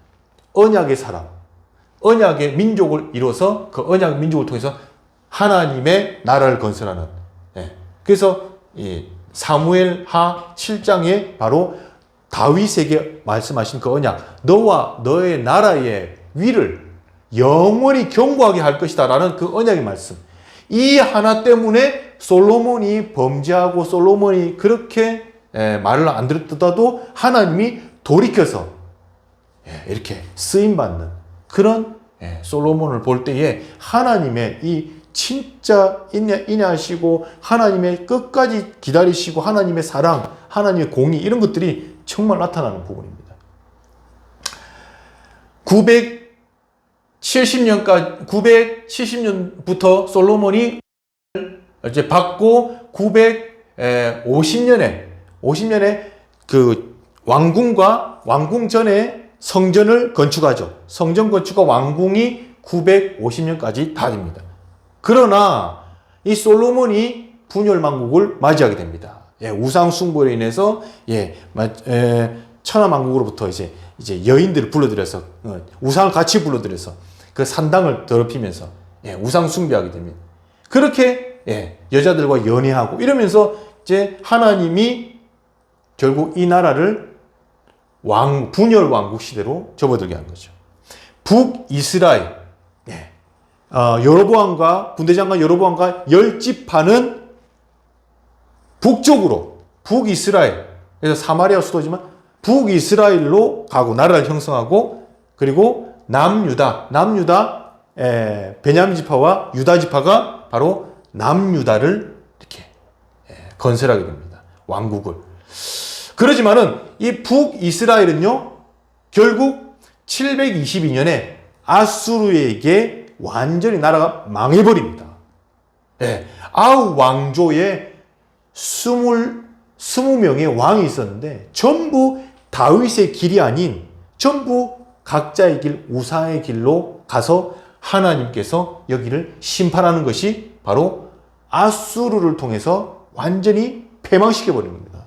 언약의 사람, 언약의 민족을 이뤄서 그 언약 민족을 통해서 하나님의 나라를 건설하는. 그래서 이 사무엘하 7장에 바로 다윗에게 말씀하신 그 언약, 너와 너의 나라의 위를 영원히 견고하게 할 것이다 라는 그 언약의 말씀. 이 하나 때문에 솔로몬이 범죄하고 솔로몬이 그렇게 말을 안 들었다도 하나님이 돌이켜서 이렇게 쓰임받는 그런 솔로몬을 볼 때에 하나님의 이 진짜 인내하시고 하나님의 끝까지 기다리시고 하나님의 사랑, 하나님의 공의 이런 것들이 정말 나타나는 부분입니다. 970년부터 솔로몬이 이제 받고 50년에 그 왕궁 전에 성전을 건축하죠. 성전 건축과 왕궁이 950년까지 다 됩니다. 그러나 이 솔로몬이 분열왕국을 맞이하게 됩니다. 우상 숭배로 인해서 천하만국으로부터 이제 여인들을 불러들여서 우상을 같이 불러들여서 그 산당을 더럽히면서 우상 숭배하게 됩니다. 그렇게 여자들과 연애하고 이러면서 이제 하나님이 결국 이 나라를 분열 왕국 시대로 접어들게 한 거죠. 북이스라엘 여로보암과 군대장관 여로보암과 10지파는 북쪽으로 북이스라엘, 그래서 사마리아 수도지만 북이스라엘로 가고 나라를 형성하고, 그리고 남유다 베냐민 지파와 유다 지파가 바로 남유다를 이렇게 건설하게 됩니다. 왕국을. 그러지만은 이 북이스라엘은요 결국 722년에 아수르에게 완전히 나라가 망해버립니다. 아우 왕조에 20명의 왕이 있었는데 전부 다윗의 길이 아닌 전부 각자의 길, 우상의 길로 가서 하나님께서 여기를 심판하는 것이 바로 아수르를 통해서 완전히 패망시켜버리는 겁니다.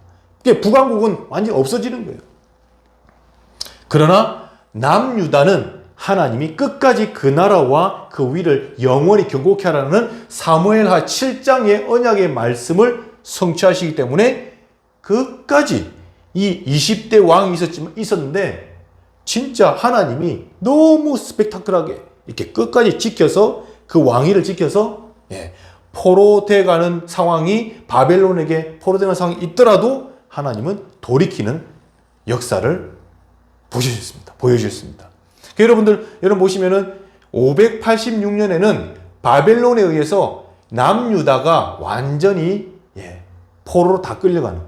북왕국은 완전히 없어지는 거예요. 그러나 남유다는 하나님이 끝까지 그 나라와 그 위를 영원히 견고케 하라는 사무엘하 7장의 언약의 말씀을 성취하시기 때문에 끝까지 이 20대 왕이 있었는데 진짜 하나님이 너무 스펙타클하게 이렇게 끝까지 지켜서 그 왕위를 지켜서 포로돼 가는 상황이 바벨론에게 포로되는 상황이 있더라도 하나님은 돌이키는 역사를 보여주셨습니다. 여러분 보시면은 586년에는 바벨론에 의해서 남유다가 완전히 포로로 다 끌려가는,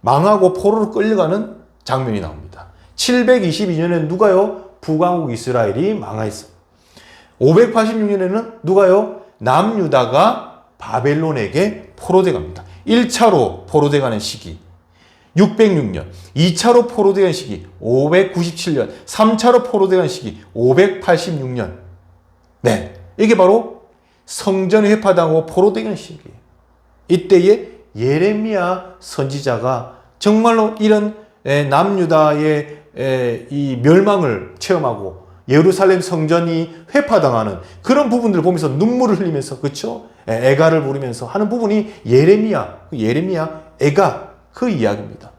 망하고 포로로 끌려가는 장면이 나옵니다. 722년에는 누가요? 북왕국 이스라엘이 망하였어. 586년에는 누가요? 남유다가 바벨론에게 포로돼 갑니다. 1차로 포로돼 가는 시기 606년, 2차로 포로돼 가는 시기 597년, 3차로 포로돼 가는 시기 586년. 이게 바로 성전 회파당하고 포로돼 가는 시기예요. 이때에 예레미야 선지자가 정말로 이런 남유다의 이 멸망을 체험하고 예루살렘 성전이 회파당하는 그런 부분들을 보면서 눈물을 흘리면서, 그렇죠? 애가를 부르면서 하는 부분이 예레미야, 애가 그 이야기입니다.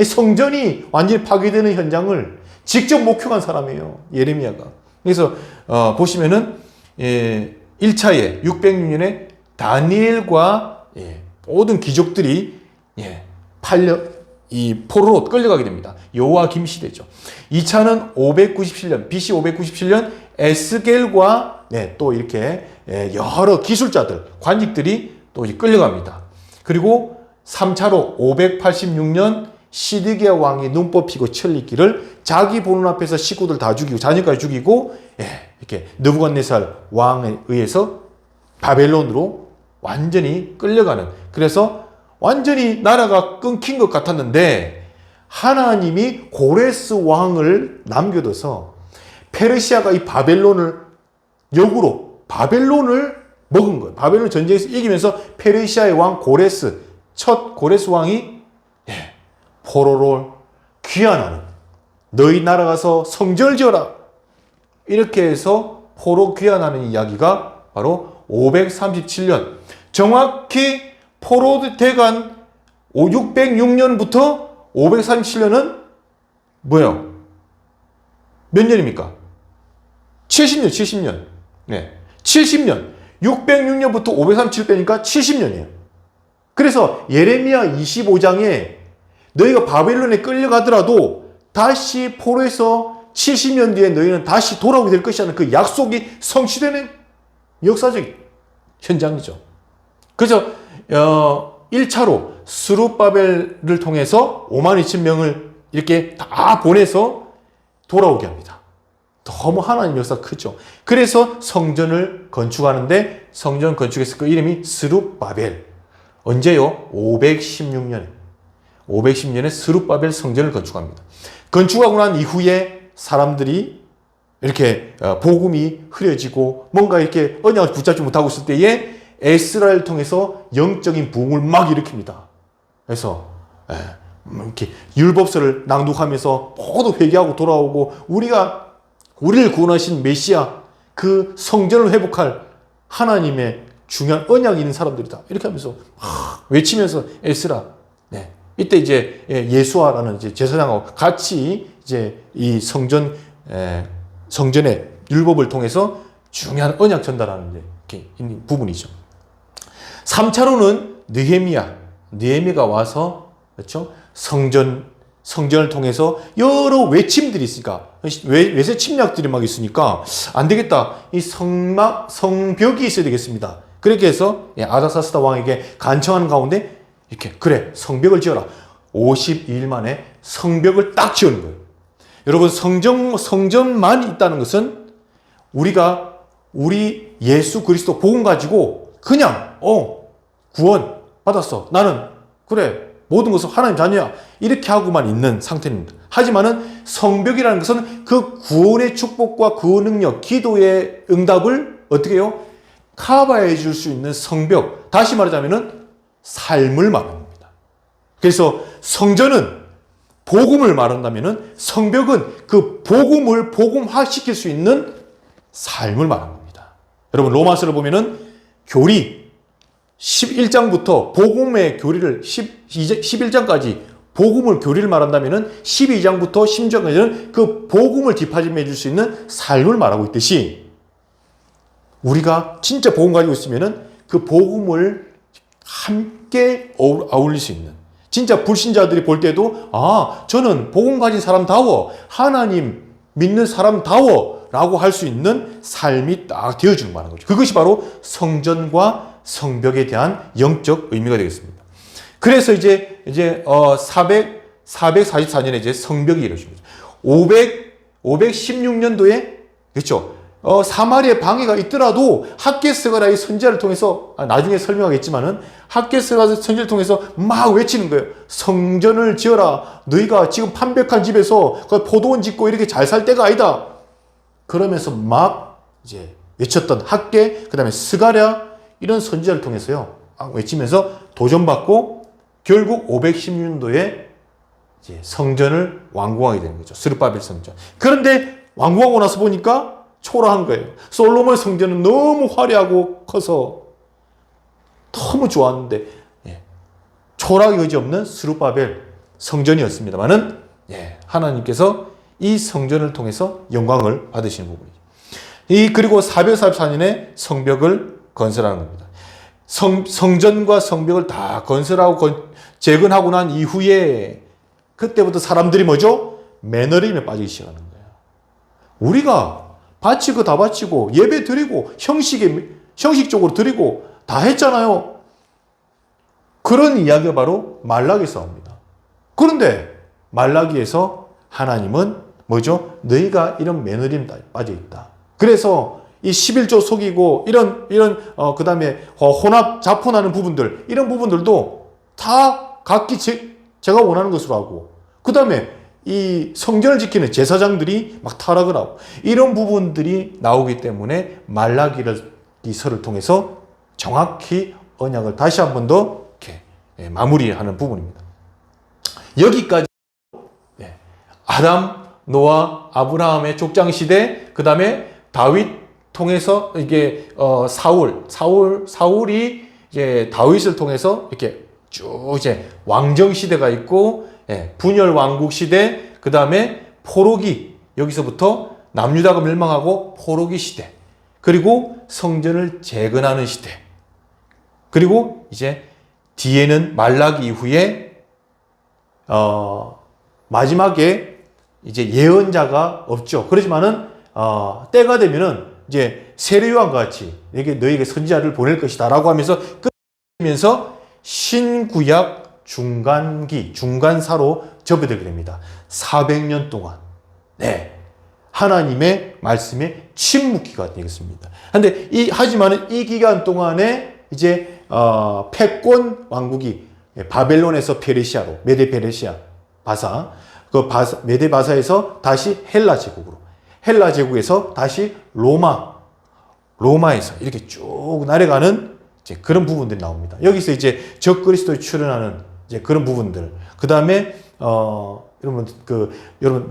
성전이 완전히 파괴되는 현장을 직접 목격한 사람이에요, 예레미야가. 그래서 보시면은 1차에 606년에 다니엘과 모든 귀족들이 이 포로로 끌려가게 됩니다. 요아김 시대죠. 2차는 597년, BC 597년 에스겔과 또 이렇게 여러 기술자들, 관직들이 또 끌려갑니다. 그리고 3차로 586년 시드기야 왕이 눈 뽑히고 천리길을 자기 보는 앞에서 식구들 다 죽이고 자녀까지 죽이고 이렇게 느부갓네살 왕에 의해서 바벨론으로 완전히 끌려가는, 그래서 완전히 나라가 끊긴 것 같았는데 하나님이 고레스 왕을 남겨둬서 페르시아가 이 바벨론을 역으로 바벨론을 먹은 거예요. 바벨론 전쟁에서 이기면서 페르시아의 왕 고레스, 첫 고레스 왕이 포로로 귀환하는, 너희 나라 가서 성전을 지어라, 이렇게 해서 포로 귀환하는 이야기가 바로 537년, 정확히 포로 대간 606년부터 537년은 뭐예요? 몇 년입니까? 70년, 70년. 네. 70년. 606년부터 537 빼니까 70년이에요. 그래서 예레미야 25장에 너희가 바벨론에 끌려가더라도 다시 포로에서 70년 뒤에 너희는 다시 돌아오게 될 것이라는 그 약속이 성취되는 역사적 현장이죠. 그래서 1차로 스룹바벨을 통해서 52,000명을 이렇게 다 보내서 돌아오게 합니다. 너무 하나님 역사 크죠. 그래서 성전을 건축하는데 성전 건축에서 그 이름이 스룹바벨. 언제요? 516년에. 510년에 스룹바벨 성전을 건축합니다. 건축하고 난 이후에 사람들이 이렇게 복음이 흐려지고 뭔가 이렇게 언약을 붙잡지 못하고 있을 때에 에스라를 통해서 영적인 부흥을 막 일으킵니다. 그래서 이렇게 율법서를 낭독하면서 모두 회개하고 돌아오고 우리를 구원하신 메시아, 그 성전을 회복할 하나님의 중요한 언약이 있는 사람들이다. 이렇게 하면서 외치면서 에스라, 이때 이제 예수아라는 이제 제사장하고 같이 이제 이 성전의 율법을 통해서 중요한 언약 전달하는 이렇게 있는 부분이죠. 3차로는 느헤미야가 와서, 그렇죠? 성전을 통해서 여러 외침들이 있으니까, 외세 침략들이 막 있으니까 안 되겠다. 이 성벽이 있어야 되겠습니다. 그렇게 해서 아닥사스다 왕에게 간청하는 가운데 이렇게, 그래, 성벽을 지어라. 52일 만에 성벽을 딱 지은 거예요. 여러분, 성전만 있다는 것은 우리 예수 그리스도 복음 가지고 그냥 구원 받았어, 나는 그래 모든 것은 하나님 자녀야, 이렇게 하고만 있는 상태입니다. 하지만은 성벽이라는 것은 그 구원의 축복과 구원 능력, 기도의 응답을 어떻게 해요? 커버해 줄 수 있는 성벽, 다시 말하자면은 삶을 말합니다. 그래서 성전은 복음을 말한다면은 성벽은 그 복음을 복음화시킬 수 있는 삶을 말합니다. 여러분, 로마서를 보면은 교리 11장부터 복음의 교리를 11장까지 복음을 교리를 말한다면은 12장부터 16장까지는 그 복음을 뒷받침해 줄 수 있는 삶을 말하고 있듯이, 우리가 진짜 복음 가지고 있으면은 그 복음을 함께 어울릴 수 있는, 진짜 불신자들이 볼 때도 저는 복음 가진 사람다워, 하나님 믿는 사람다워 라고 할 수 있는 삶이 딱 되어주는 거라는 거죠. 그것이 바로 성전과 성벽에 대한 영적 의미가 되겠습니다. 그래서 이제 444년에 이제 성벽이 이루어집니다. 516년도에, 그렇죠? 사마리아에 방해가 있더라도 학개스가라 이 선지자를 통해서, 나중에 설명하겠지만은 학개스가 선지자를 통해서 막 외치는 거예요. 성전을 지어라. 너희가 지금 판벽한 집에서 포도원 짓고 이렇게 잘 살 때가 아니다. 그러면서 막 이제 외쳤던 학개, 그 다음에 스가랴, 이런 선지자를 통해서요 외치면서 도전받고 결국 516년도에 이제 성전을 완공하게 되는 거죠. 스룹바벨 성전. 그런데 완공하고 나서 보니까 초라한 거예요. 솔로몬 성전은 너무 화려하고 커서 너무 좋았는데 초라하기 여지없는 스룹바벨 성전이었습니다만은 하나님께서 이 성전을 통해서 영광을 받으시는 부분이죠. 그리고 444년에 성벽을 건설하는 겁니다. 성전과 성벽을 다 건설하고 재건하고 난 이후에 그때부터 사람들이 뭐죠? 매너리즘에 빠지기 시작하는 거예요. 우리가 바치고 다 바치고 예배 드리고 형식적으로 드리고 다 했잖아요. 그런 이야기가 바로 말라기서 나옵니다. 그런데 말라기에서 하나님은 뭐죠? 너희가 이런 매너리에 빠져 있다. 그래서 이 11조 속이고 그 다음에 혼합 자포나는 부분들, 이런 부분들도 다 각기 제가 원하는 것으로 하고, 그 다음에 이 성전을 지키는 제사장들이 막 타락을 하고, 이런 부분들이 나오기 때문에 말라기서를 통해서 정확히 언약을 다시 한 번 더 이렇게 마무리하는 부분입니다. 여기까지 아담, 노아, 아브라함의 족장 시대, 그 다음에 다윗 통해서 이게 사울이 이제 다윗을 통해서 이렇게 쭉 이제 왕정 시대가 있고, 분열 왕국 시대, 그 다음에 포로기, 여기서부터 남유다가 멸망하고 포로기 시대, 그리고 성전을 재건하는 시대, 그리고 이제 뒤에는 말라기 이후에 마지막에 이제 예언자가 없죠. 그렇지만은 때가 되면은 이제 세례요한과 같이 너에게 선지자를 보낼 것이다라고 하면서 끝내면서 신구약 중간사로 접어들게 됩니다. 400년 동안 하나님의 말씀에 침묵기가 되겠습니다. 근데 하지만은 이 기간 동안에 이제 패권 왕국이 바벨론에서 페르시아로, 메데 페르시아 바사, 메데 바사에서 다시 헬라 제국으로, 헬라 제국에서 다시 로마에서 이렇게 쭉 내려가는 이제 그런 부분들이 나옵니다. 여기서 이제 적그리스도에 출현하는 이제 그런 부분들. 그 다음에 여러분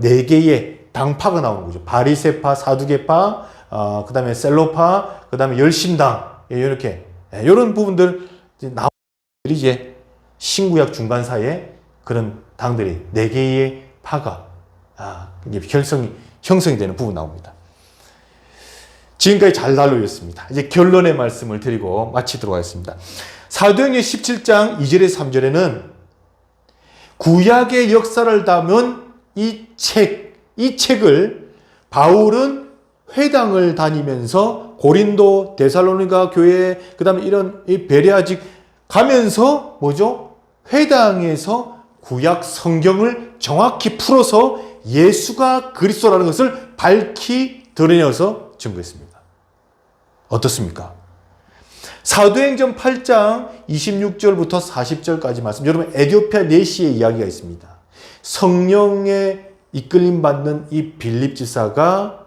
네 개의 당파가 나오는 거죠. 바리새파, 사두개파, 그 다음에 셀로파, 그 다음에 열심당, 이렇게 이런 부분들 이제 신구약 중간사에 그런 당들이 네 개의 파가 이제 형성이 되는 부분 나옵니다. 지금까지 잘 다루었습니다. 이제 결론의 말씀을 드리고 마치도록 하겠습니다. 사도행전 17장 2절에서 3절에는 구약의 역사를 담은 이 책을 바울은 회당을 다니면서 고린도, 데살로니가 교회, 그 다음에 이런 베레아직 가면서 뭐죠? 회당에서 구약 성경을 정확히 풀어서 예수가 그리스도라는 것을 밝히 드러내어서 증거했습니다. 어떻습니까? 사도행전 8장 26절부터 40절까지 말씀, 여러분 에디오피아 내시의 이야기가 있습니다. 성령에 이끌림 받는 이 빌립 지사가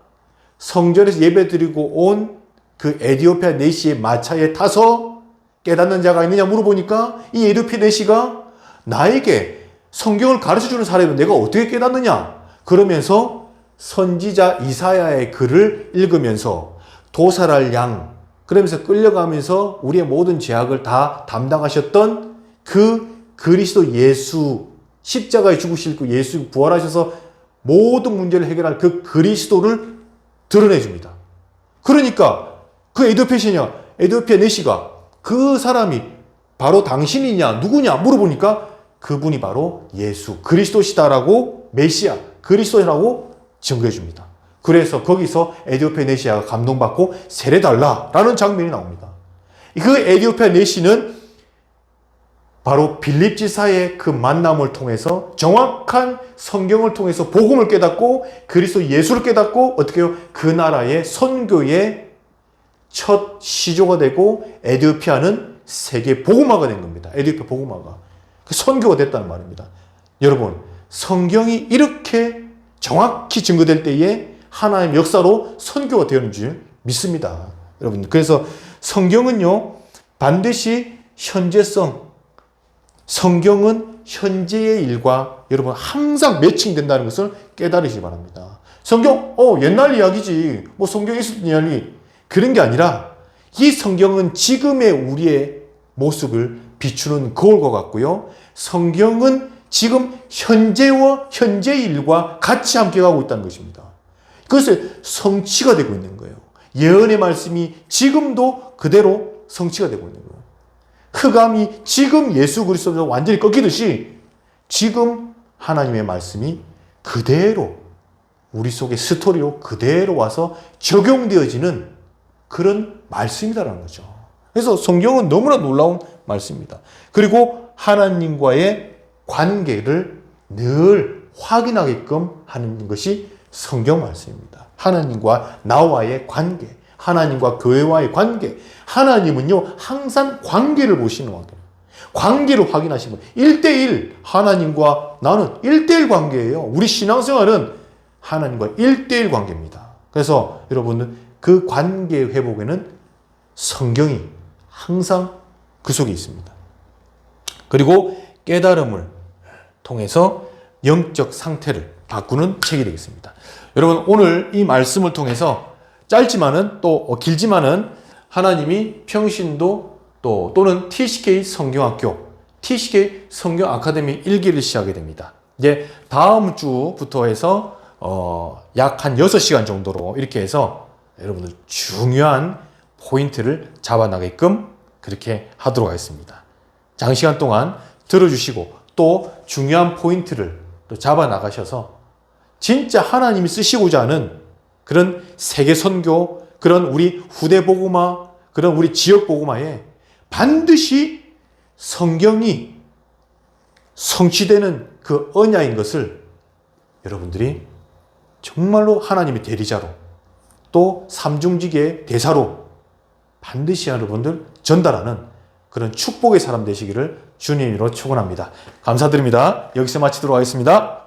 성전에서 예배드리고 온 그 에디오피아 내시의 마차에 타서 깨닫는 자가 있느냐 물어보니까 이 에디오피아 내시가 나에게 성경을 가르쳐주는 사람이면 내가 어떻게 깨닫느냐 그러면서 선지자 이사야의 글을 읽으면서 도살할 양, 그러면서 끌려가면서 우리의 모든 죄악을 다 담당하셨던 그 그리스도 예수, 십자가에 죽으실 그 예수 부활하셔서 모든 문제를 해결할 그 그리스도를 드러내줍니다. 그러니까 그 에디오피아 내시가 그 사람이 바로 당신이냐 누구냐 물어보니까 그분이 바로 예수 그리스도시다라고, 메시아 그리스도라고 증거해 줍니다. 그래서 거기서 에디오피아 내시아가 감동받고 세례달라라는 장면이 나옵니다. 그 에디오피아 내시는 바로 빌립 지사의 그 만남을 통해서 정확한 성경을 통해서 복음을 깨닫고 그리스도 예수를 깨닫고 어떻게 해요? 그 나라의 선교의 첫 시조가 되고 에디오피아는 세계 복음화가 된 겁니다. 에디오피아 복음화가. 그 선교가 됐다는 말입니다. 여러분, 성경이 이렇게 정확히 증거될 때에 하나님의 역사로 선교가 되는 줄 믿습니다. 여러분, 그래서 성경은요, 반드시 현재성, 성경은 현재의 일과 여러분 항상 매칭된다는 것을 깨달으시기 바랍니다. 성경, 옛날 이야기지. 뭐 성경에 있었던 이야기. 그런 게 아니라 이 성경은 지금의 우리의 모습을 비추는 거울과 같고요. 성경은 지금 현재와 현재의 일과 같이 함께 가고 있다는 것입니다. 그것이 성취가 되고 있는 거예요. 예언의 말씀이 지금도 그대로 성취가 되고 있는 거예요. 흑암이 지금 예수 그리스도로 완전히 꺾이듯이 지금 하나님의 말씀이 그대로 우리 속의 스토리로 그대로 와서 적용되어지는 그런 말씀이다라는 거죠. 그래서 성경은 너무나 놀라운 말씀입니다. 그리고 하나님과의 관계를 늘 확인하게끔 하는 것이 성경 말씀입니다. 하나님과 나와의 관계, 하나님과 교회와의 관계. 하나님은요, 항상 관계를 보시는 관계. 관계를 확인하시는 거예요. 1대1. 하나님과 나는 1대1 관계예요. 우리 신앙생활은 하나님과 1대1 관계입니다. 그래서 여러분은 그 관계 회복에는 성경이 항상 그 속에 있습니다. 그리고 깨달음을 통해서 영적 상태를 바꾸는 책이 되겠습니다. 여러분, 오늘 이 말씀을 통해서 짧지만은 또 길지만은 하나님이 평신도 또는 TCK 성경학교, TCK 성경 아카데미 1기를 시작하게 됩니다. 이제 다음 주부터 해서 약 한 6시간 정도로 이렇게 해서 여러분들 중요한 포인트를 잡아나게끔 그렇게 하도록 하겠습니다. 장시간 동안 들어주시고 또 중요한 포인트를 또 잡아나가셔서 진짜 하나님이 쓰시고자 하는 그런 세계 선교, 그런 우리 후대 복음화, 그런 우리 지역 복음화에 반드시 성경이 성취되는 그 언야인 것을 여러분들이 정말로 하나님의 대리자로 또 삼중직의 대사로 반드시 여러분들 전달하는 그런 축복의 사람 되시기를 주님으로 축원합니다. 감사드립니다. 여기서 마치도록 하겠습니다.